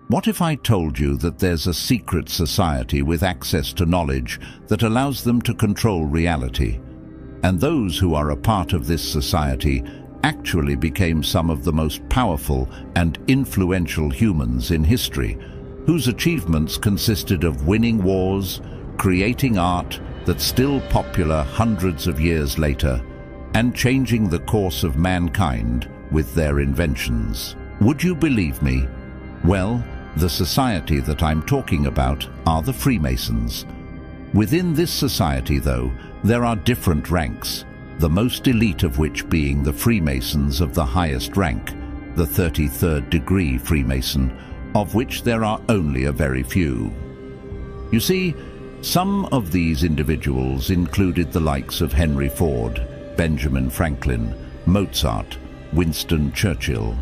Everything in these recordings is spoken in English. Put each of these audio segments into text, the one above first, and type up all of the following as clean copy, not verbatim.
What if I told you that there's a secret society with access to knowledge that allows them to control reality? And those who are a part of this society actually became some of the most powerful and influential humans in history, whose achievements consisted of winning wars, creating art that's still popular hundreds of years later, and changing the course of mankind with their inventions. Would you believe me? Well, the society that I'm talking about are the Freemasons. Within this society, though, there are different ranks, the most elite of which being the Freemasons of the highest rank, the 33rd degree Freemason, of which there are only a very few. You see, some of these individuals included the likes of Henry Ford, Benjamin Franklin, Mozart, Winston Churchill.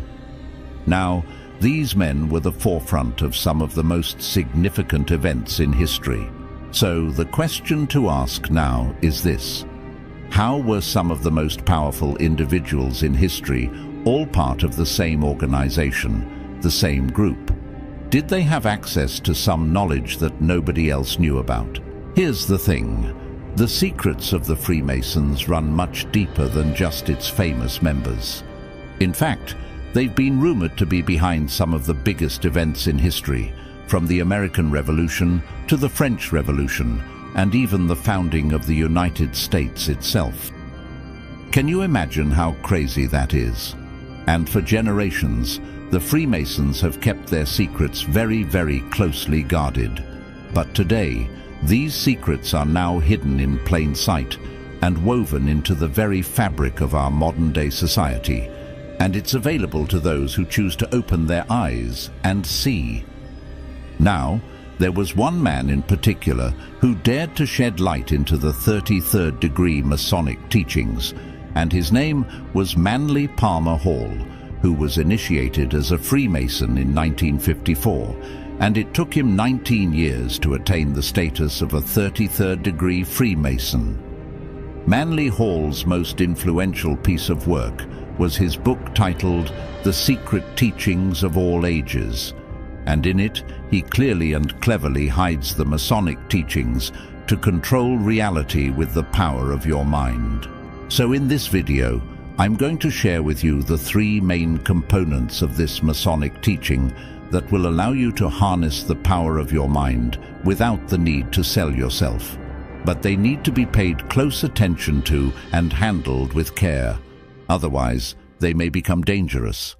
Now, these men were the forefront of some of the most significant events in history. So the question to ask now is this: how were some of the most powerful individuals in history all part of the same organization, the same group? Did they have access to some knowledge that nobody else knew about? Here's the thing. The secrets of the Freemasons run much deeper than just its famous members. In fact, they've been rumored to be behind some of the biggest events in history, from the American Revolution to the French Revolution, and even the founding of the United States itself. Can you imagine how crazy that is? And for generations, the Freemasons have kept their secrets very, very closely guarded. But today, these secrets are now hidden in plain sight and woven into the very fabric of our modern-day society, and it's available to those who choose to open their eyes and see. Now, there was one man in particular who dared to shed light into the 33rd degree Masonic teachings, and his name was Manly Palmer Hall, who was initiated as a Freemason in 1954, and it took him 19 years to attain the status of a 33rd degree Freemason. Manly Hall's most influential piece of work was his book titled The Secret Teachings of All Ages, and in it he clearly and cleverly hides the Masonic teachings to control reality with the power of your mind. So in this video, I'm going to share with you the three main components of this Masonic teaching that will allow you to harness the power of your mind without the need to sell yourself. But they need to be paid close attention to and handled with care. Otherwise, they may become dangerous.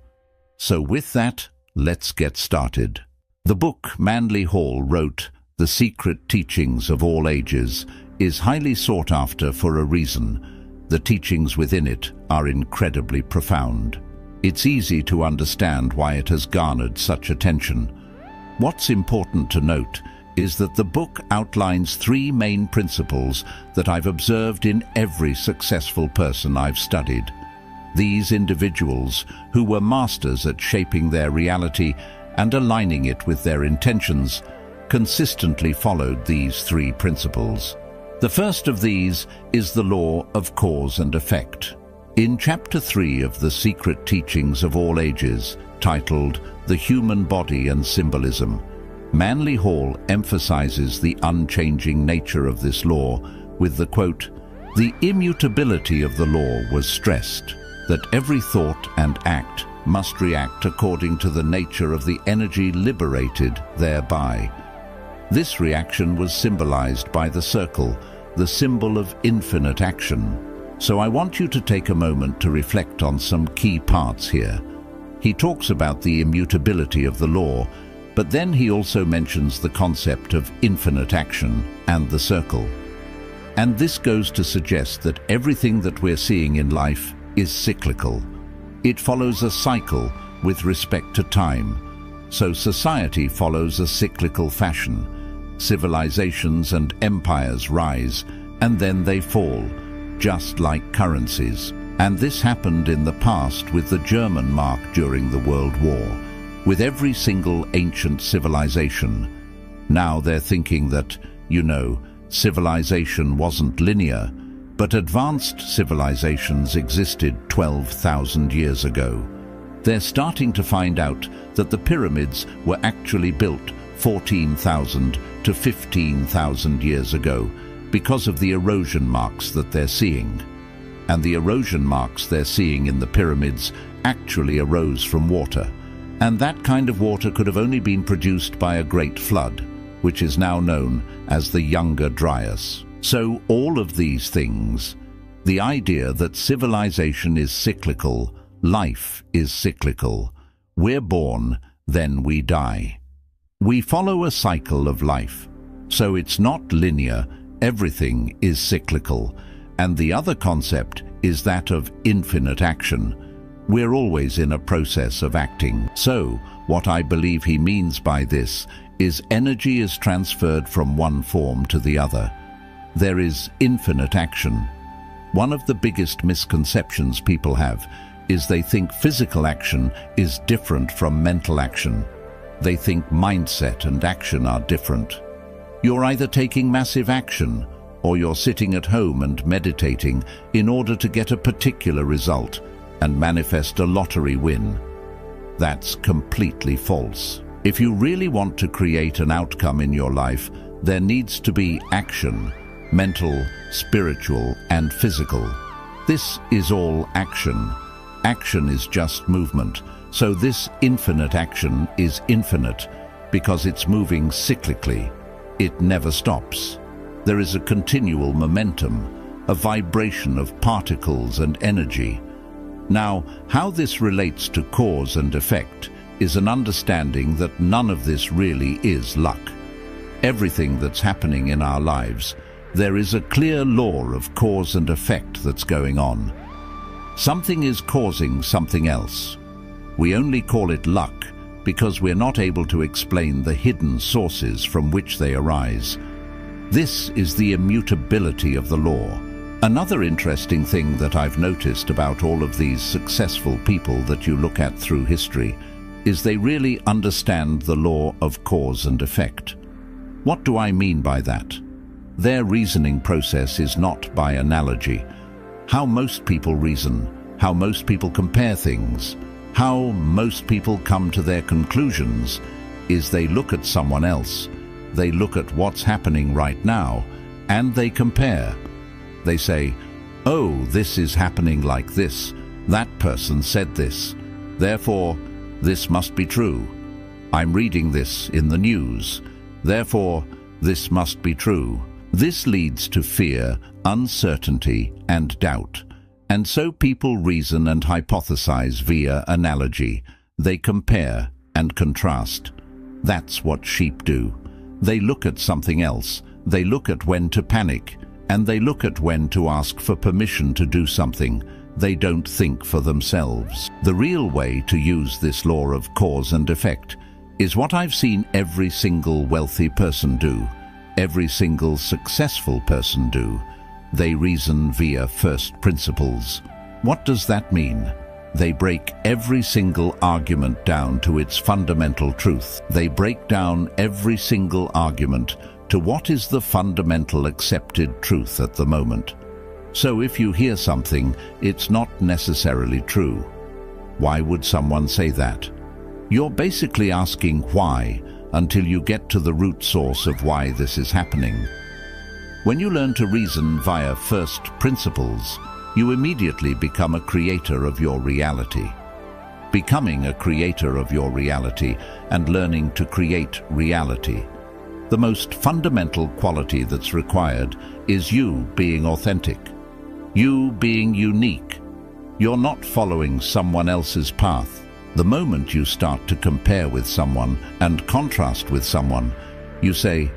So with that, let's get started. The book Manly Hall wrote, The Secret Teachings of All Ages, is highly sought after for a reason. The teachings within it are incredibly profound. It's easy to understand why it has garnered such attention. What's important to note is that the book outlines three main principles that I've observed in every successful person I've studied. These individuals, who were masters at shaping their reality and aligning it with their intentions, consistently followed these three principles. The first of these is the law of cause and effect. In Chapter 3 of The Secret Teachings of All Ages, titled The Human Body and Symbolism, Manly Hall emphasizes the unchanging nature of this law with the quote, "The immutability of the law was stressed, that every thought and act must react according to the nature of the energy liberated thereby. This reaction was symbolized by the circle, the symbol of infinite action." So I want you to take a moment to reflect on some key parts here. He talks about the immutability of the law, but then he also mentions the concept of infinite action and the circle. And this goes to suggest that everything that we're seeing in life is cyclical. It follows a cycle with respect to time. So society follows a cyclical fashion. Civilizations and empires rise, and then they fall, just like currencies. And this happened in the past with the German mark during the World War, with every single ancient civilization. Now they're thinking that, civilization wasn't linear, but advanced civilizations existed 12,000 years ago. They're starting to find out that the pyramids were actually built 14,000 to 15,000 years ago because of the erosion marks that they're seeing. And the erosion marks they're seeing in the pyramids actually arose from water. And that kind of water could have only been produced by a great flood, which is now known as the Younger Dryas. So all of these things, the idea that civilization is cyclical, life is cyclical, we're born, then we die. We follow a cycle of life, so it's not linear, everything is cyclical. And the other concept is that of infinite action. We're always in a process of acting. So, what I believe he means by this is energy is transferred from one form to the other. There is infinite action. One of the biggest misconceptions people have is they think physical action is different from mental action. They think mindset and action are different. You're either taking massive action or you're sitting at home and meditating in order to get a particular result and manifest a lottery win. That's completely false. If you really want to create an outcome in your life, there needs to be action, mental, spiritual, and physical. This is all action. Action is just movement. So this infinite action is infinite because it's moving cyclically. It never stops. There is a continual momentum, a vibration of particles and energy. Now, how this relates to cause and effect is an understanding that none of this really is luck. Everything that's happening in our lives, there is a clear law of cause and effect that's going on. Something is causing something else. We only call it luck because we're not able to explain the hidden sources from which they arise. This is the immutability of the law. Another interesting thing that I've noticed about all of these successful people that you look at through history is they really understand the law of cause and effect. What do I mean by that? Their reasoning process is not by analogy. How most people reason, how most people compare things, how most people come to their conclusions is they look at someone else, they look at what's happening right now, and they compare. They say, oh, this is happening like this, that person said this, therefore this must be true. I'm reading this in the news, therefore this must be true. This leads to fear, uncertainty, and doubt. And so people reason and hypothesize via analogy. They compare and contrast. That's what sheep do. They look at something else. They look at when to panic, and they look at when to ask for permission to do something. They don't think for themselves. The real way to use this law of cause and effect is what I've seen every single wealthy person do, every single successful person do. They reason via first principles. What does that mean? They break every single argument down to its fundamental truth. They break down every single argument to what is the fundamental accepted truth at the moment. So if you hear something, it's not necessarily true. Why would someone say that? You're basically asking why until you get to the root source of why this is happening. When you learn to reason via first principles, you immediately become a creator of your reality. Becoming a creator of your reality and learning to create reality. The most fundamental quality that's required is you being authentic. You being unique. You're not following someone else's path. The moment you start to compare with someone and contrast with someone, you say,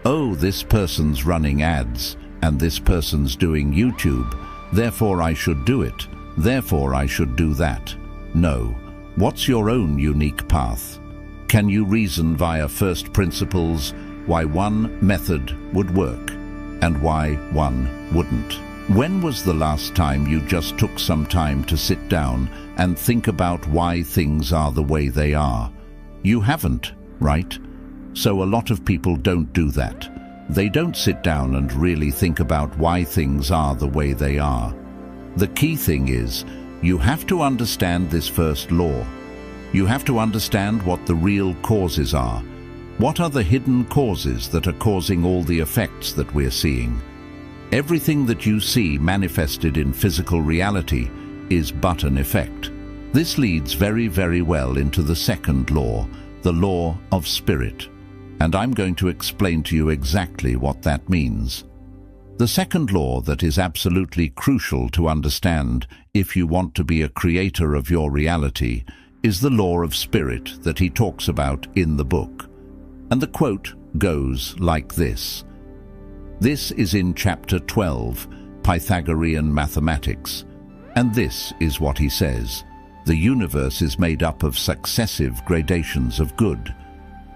oh, this person's running ads and this person's doing YouTube, therefore I should do it, therefore I should do that. No. What's your own unique path? Can you reason via first principles why one method would work and why one wouldn't? When was the last time you just took some time to sit down and think about why things are the way they are? You haven't, right? So a lot of people don't do that. They don't sit down and really think about why things are the way they are. The key thing is, you have to understand this first law. You have to understand what the real causes are. What are the hidden causes that are causing all the effects that we're seeing? Everything that you see manifested in physical reality is but an effect. This leads very, very well into the second law, the law of spirit. And I'm going to explain to you exactly what that means. The second law that is absolutely crucial to understand if you want to be a creator of your reality is the law of spirit that he talks about in the book. And the quote goes like this. This is in chapter 12, Pythagorean Mathematics. And this is what he says. The universe is made up of successive gradations of good.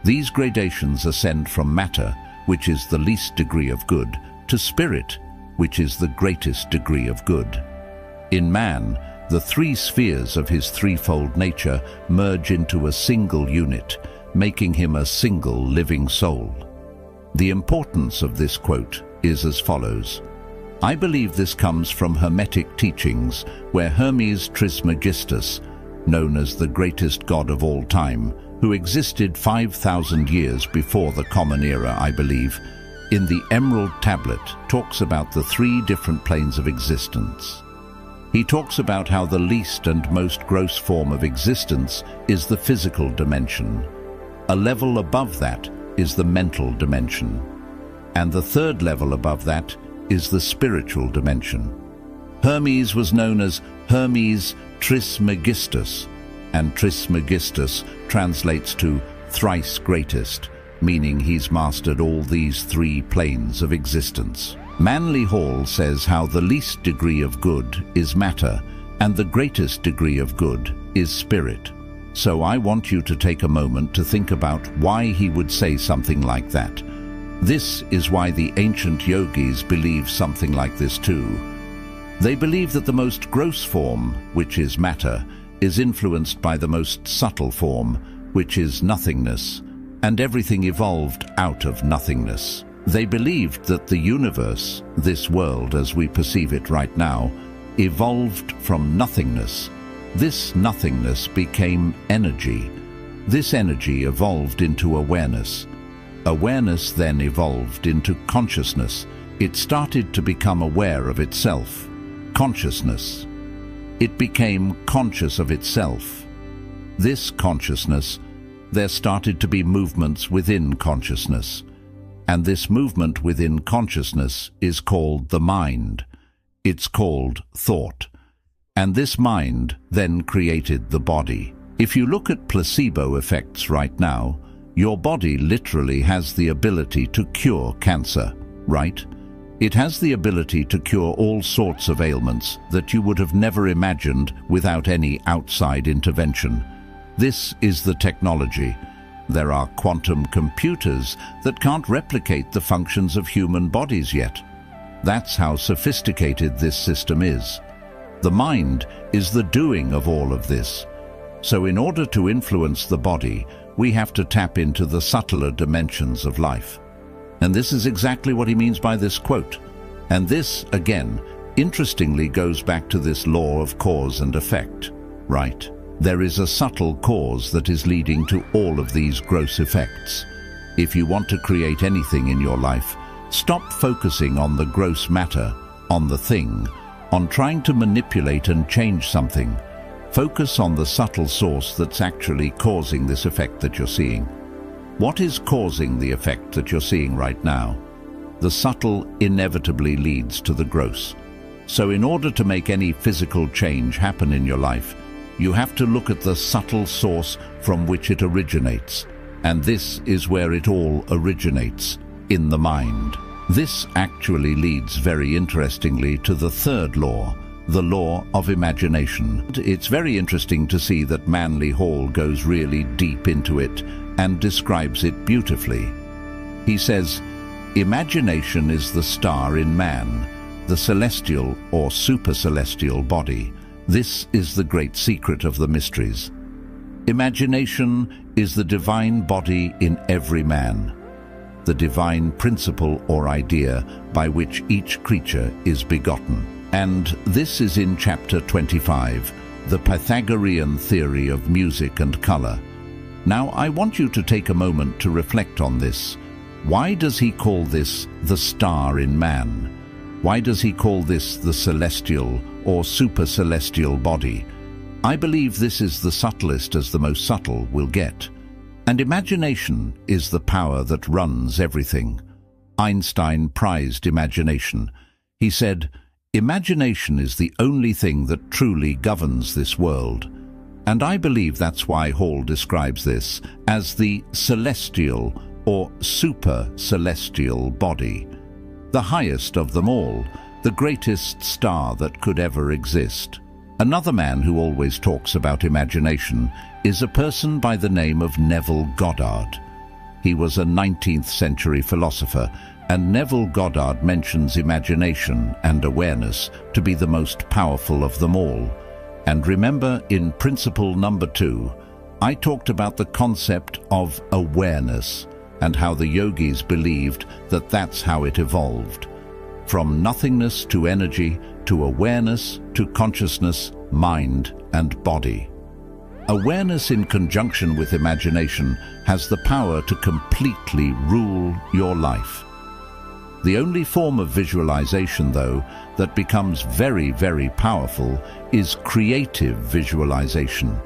These gradations ascend from matter, which is the least degree of good, to spirit, which is the greatest degree of good. In man, the three spheres of his threefold nature merge into a single unit, making him a single living soul. The importance of this quote is as follows. I believe this comes from Hermetic teachings, where Hermes Trismegistus, known as the greatest god of all time, who existed 5,000 years before the Common Era, I believe, in the Emerald Tablet talks about the three different planes of existence. He talks about how the least and most gross form of existence is the physical dimension. A level above that is the mental dimension. And the third level above that is the spiritual dimension. Hermes was known as Hermes Trismegistus, and Trismegistus translates to thrice greatest, meaning he's mastered all these three planes of existence. Manly Hall says how the least degree of good is matter, and the greatest degree of good is spirit. So I want you to take a moment to think about why he would say something like that. This is why the ancient yogis believe something like this too. They believe that the most gross form, which is matter, is influenced by the most subtle form, which is nothingness, and everything evolved out of nothingness. They believed that the universe, this world as we perceive it right now, evolved from nothingness. This nothingness became energy. This energy evolved into awareness. Awareness then evolved into consciousness. It started to become aware of itself. Consciousness. It became conscious of itself. This consciousness, there started to be movements within consciousness. And this movement within consciousness is called the mind. It's called thought. And this mind then created the body. If you look at placebo effects right now, your body literally has the ability to cure cancer, right? It has the ability to cure all sorts of ailments that you would have never imagined without any outside intervention. This is the technology. There are quantum computers that can't replicate the functions of human bodies yet. That's how sophisticated this system is. The mind is the doing of all of this. So in order to influence the body, we have to tap into the subtler dimensions of life. And this is exactly what he means by this quote. And this, again, interestingly goes back to this law of cause and effect, right? There is a subtle cause that is leading to all of these gross effects. If you want to create anything in your life, stop focusing on the gross matter, on the thing, on trying to manipulate and change something. Focus on the subtle source that's actually causing this effect that you're seeing. What is causing the effect that you're seeing right now? The subtle inevitably leads to the gross. So in order to make any physical change happen in your life, you have to look at the subtle source from which it originates. And this is where it all originates, in the mind. This actually leads very interestingly to the third law, the law of imagination. It's very interesting to see that Manly Hall goes really deep into it and describes it beautifully. He says, imagination is the star in man, the celestial or supercelestial body. This is the great secret of the mysteries. Imagination is the divine body in every man, the divine principle or idea by which each creature is begotten. And this is in chapter 25, the Pythagorean theory of music and color. Now, I want you to take a moment to reflect on this. Why does he call this the star in man? Why does he call this the celestial or supercelestial body? I believe this is the subtlest as the most subtle will get. And imagination is the power that runs everything. Einstein prized imagination. He said, "Imagination is the only thing that truly governs this world." And I believe that's why Hall describes this as the celestial or super-celestial body. The highest of them all, the greatest star that could ever exist. Another man who always talks about imagination is a person by the name of Neville Goddard. He was a 19th century philosopher, and Neville Goddard mentions imagination and awareness to be the most powerful of them all. And remember, in principle number 2, I talked about the concept of awareness and how the yogis believed that that's how it evolved. From nothingness to energy, to awareness, to consciousness, mind and body. Awareness in conjunction with imagination has the power to completely rule your life. The only form of visualization, though, that becomes very, very powerful is creative visualization.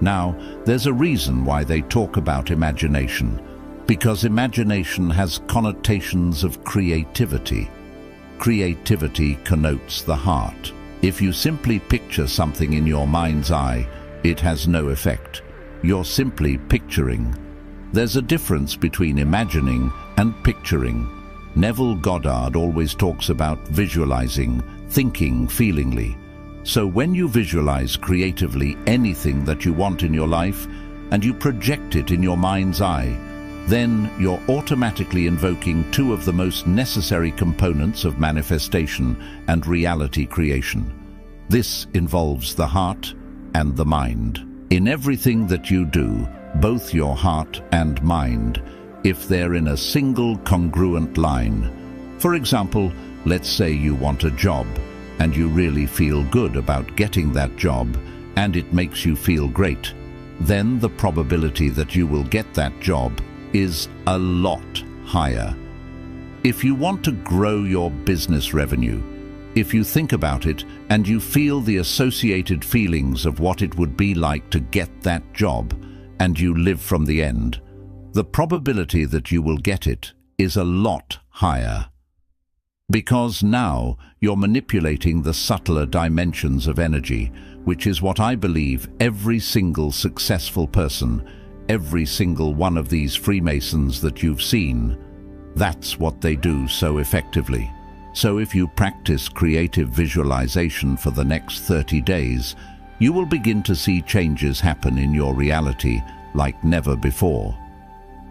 Now, there's a reason why they talk about imagination, because imagination has connotations of creativity. Creativity connotes the heart. If you simply picture something in your mind's eye, it has no effect. You're simply picturing. There's a difference between imagining and picturing. Neville Goddard always talks about visualizing, thinking feelingly. So when you visualize creatively anything that you want in your life, and you project it in your mind's eye, then you're automatically invoking two of the most necessary components of manifestation and reality creation. This involves the heart and the mind. In everything that you do, both your heart and mind, if they're in a single congruent line. For example, let's say you want a job, and you really feel good about getting that job, and it makes you feel great, then the probability that you will get that job is a lot higher. If you want to grow your business revenue, if you think about it and you feel the associated feelings of what it would be like to get that job, and you live from the end, the probability that you will get it is a lot higher. Because now you're manipulating the subtler dimensions of energy, which is what I believe every single successful person, every single one of these Freemasons that you've seen, that's what they do so effectively. So if you practice creative visualization for the next 30 days, you will begin to see changes happen in your reality like never before.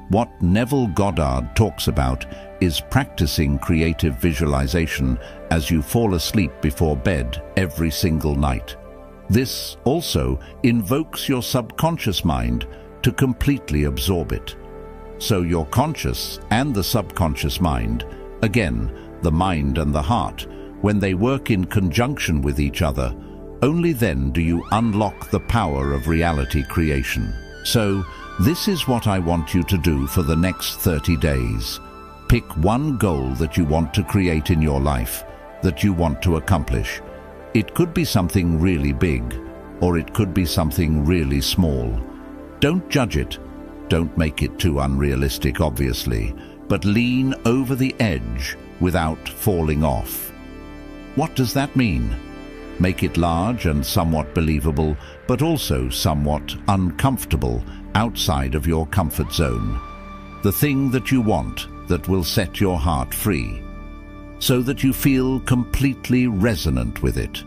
What Neville Goddard talks about is practicing creative visualization as you fall asleep before bed every single night. This also invokes your subconscious mind to completely absorb it. So your conscious and the subconscious mind, again, the mind and the heart, when they work in conjunction with each other, only then do you unlock the power of reality creation. So, this is what I want you to do for the next 30 days. Pick one goal that you want to create in your life, that you want to accomplish. It could be something really big, or it could be something really small. Don't judge it. Don't make it too unrealistic, obviously, but lean over the edge without falling off. What does that mean? Make it large and somewhat believable, but also somewhat uncomfortable outside of your comfort zone. The thing that you want that will set your heart free, so that you feel completely resonant with it.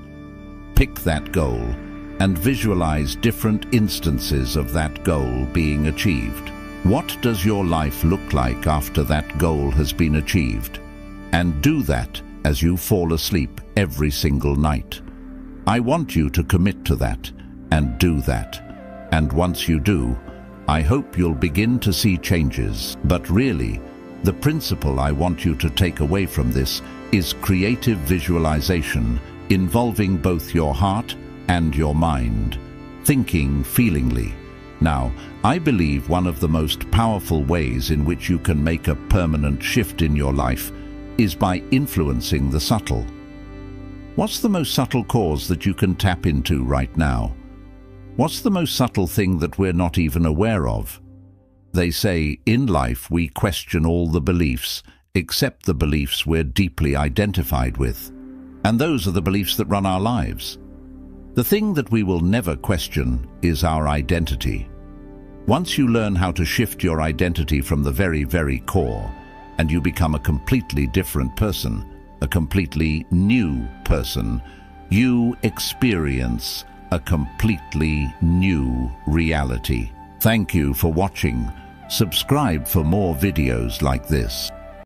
Pick that goal and visualize different instances of that goal being achieved. What does your life look like after that goal has been achieved? And do that as you fall asleep every single night. I want you to commit to that and do that. And once you do, I hope you'll begin to see changes. But really, the principle I want you to take away from this is creative visualization involving both your heart and your mind, thinking feelingly. Now, I believe one of the most powerful ways in which you can make a permanent shift in your life is by influencing the subtle. What's the most subtle cause that you can tap into right now? What's the most subtle thing that we're not even aware of? They say, in life we question all the beliefs, except the beliefs we're deeply identified with. And those are the beliefs that run our lives. The thing that we will never question is our identity. Once you learn how to shift your identity from the very, very core, and you become a completely different person, a completely new person, you experience a completely new reality. Thank you for watching. Subscribe for more videos like this.